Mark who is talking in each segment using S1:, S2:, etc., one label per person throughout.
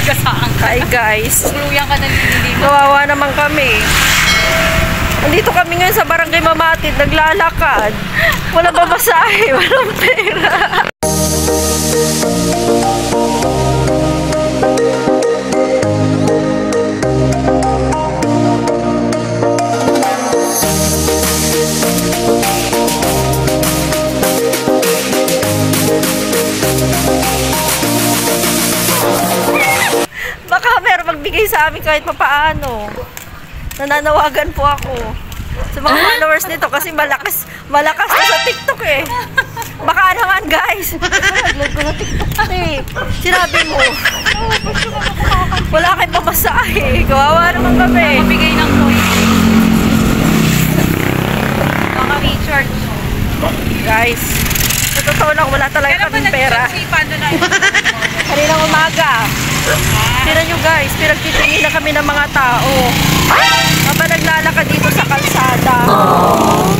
S1: Gasaan ka.
S2: Hi guys.
S1: Tuluyan ka na nililigo.
S2: Kawawa naman kami. Nandito kami ngayon sa Barangay Mamatid, naglalakad. Walang babasahe, walang pera. Baka meron magbigay sa amin kahit papaano. Nananawagan po ako sa mga followers nito kasi malakas na sa TikTok eh. Baka naman guys. Nag-load ko na TikTok eh. Sinabi mo. Wala kayong pamasahe. Kawawa naman kami.
S1: Mabigay ng coin. Baka recharge.
S2: Guys, sa totoo lang wala talaga kaming pera.
S1: Paano na yun?
S2: Kaninang umaga. Tira nyo guys, pinagtitingin na kami ng mga tao. Habang naglalakad dito sa kalsada.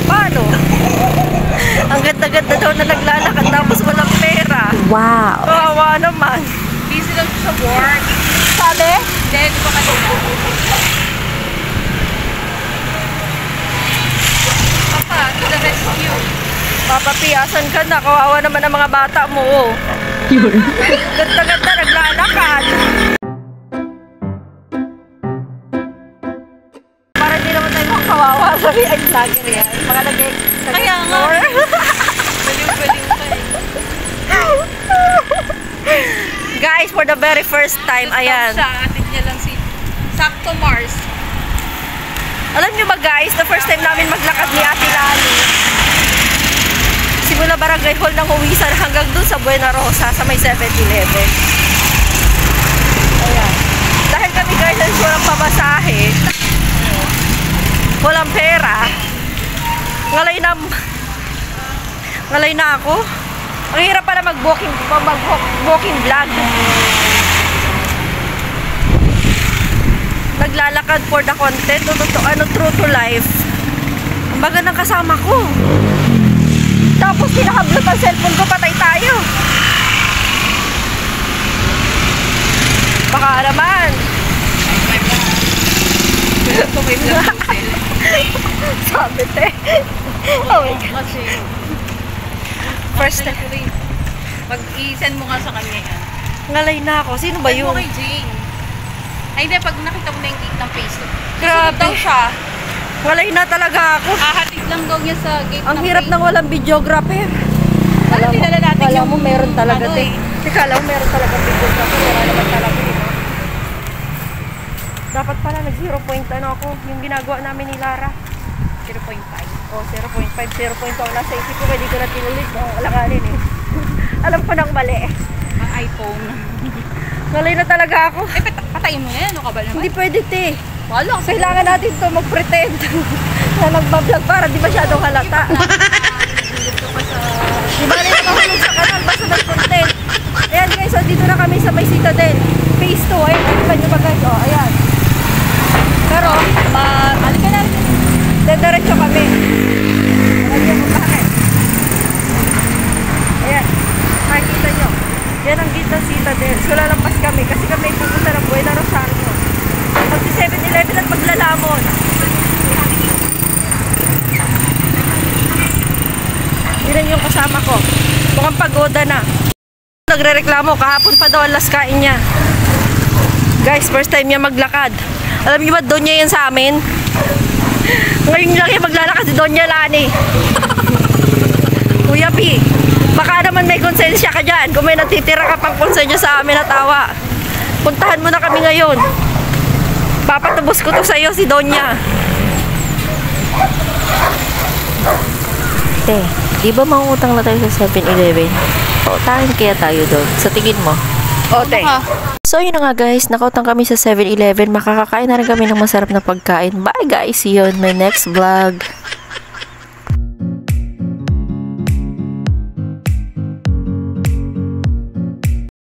S2: Paano? Ang ganda-ganda daw na naglalakad tapos walang pera.
S3: Wow.
S2: Kawawa naman.
S1: Busy lang sa work.
S2: Sabi?
S1: Then, di ba kanina? Papa, to the rescue.
S2: Papa P, asan ka na? Kawawa naman ang mga bata mo. Oh. Ganda-ganda, naglalakad. Para hindi naman tayo mga kawawa. Sabi, ay, vlogger yan. Mga nag-explore.
S1: Kaya nga. Baliw-baliw pa eh.
S2: Guys, for the very first time, ayan.
S1: Siya, atin niya lang si Sakto Mars.
S2: Alam nyo ba guys, the first time namin maglakad ni Ate Lali. Simula Barangay Hall ng Huwisan hanggang dun sa Buena Rosa sa may 7-Eleven. Ayan. Dahil kami guys, walang pamasahe. Walang pera. Ngalay na ako. Ang hirap pala mag-booking vlog. Naglalakad for the content. True to life. Ang baga ng kasama ko. Tapos tinahablot ang cellphone ko, patay tayo. Baka naman. Sabi te. Oh my God. First time.
S1: Mag-i-send mo nga sa kanya yan.
S2: Ngalay na ako. Sino ba
S1: Send mo
S2: yun?
S1: kay Jane. Ay, hindi. Pag nakita mo na yung gate ng Facebook.
S2: Grabe.
S1: Daw siya.
S2: Ngalay na talaga ako.
S1: Hahatid lang daw niya sa gate
S2: Ang
S1: ng
S2: hirap ng walang videographer.
S1: Alam mo, natin
S2: Kala
S1: yung
S2: mo meron talaga
S1: ano
S2: eh. Kala mo meron talaga videographer. Wala naman talaga eh. Dapat pala nag 0. Ano ako. Yung ginagawa namin ni Lara.
S1: 0.5.
S2: Oh, 0.5. 0.2 ang nasa isip ko. Pwede ko na tinulit. Alanganin eh. Alam ko nang mali.
S1: Ang iPhone.
S2: Ngalay na talaga ako.
S1: Eh, patayin mo na yan. Ano ka ba naman?
S2: Hindi pwede te.
S1: Wala.
S2: Kailangan natin to mag-pretend na nagbablog para di masyadong halata. Di ba rin nakahulog sa kanal basta nag-content. Ayan guys, so dito na kami sa may Citadel. Phase 2. Ayan, nakita nyo ba guys? Oh, ayan. Pero, halika na rin. Dediretso kami. Ayan mo bakit? Ayan. Makikita nyo. Yan ang gate ng Citadel. So lalampas kami kasi kami pupunta ng Buena Rosario. Magsi 7-Eleven at maglalamon. Yan yung kasama ko. Mukhang pagoda na. Nagre-reklamo. Kahapon pa daw ang last kain niya. Guys, first time niya maglakad. Alam niyo ba, Donya yan sa amin? Ngayon lang yung maglalakad si Donya Lani. Kuya P, baka naman may konsensya ka dyan. Kung may natitira ka pang konsensya sa amin na tawa. Puntahan mo na kami ngayon. Papatubos ko to sa'yo, si Donya.
S3: Di ba mangutang na tayo sa 7-Eleven? Pautahin kaya tayo doon. Sa tingin mo?
S2: Ote.
S3: So yun na nga guys, nakautang kami sa 7-Eleven. Makakakain na rin kami ng masarap na pagkain. Bye guys, see you on my next vlog.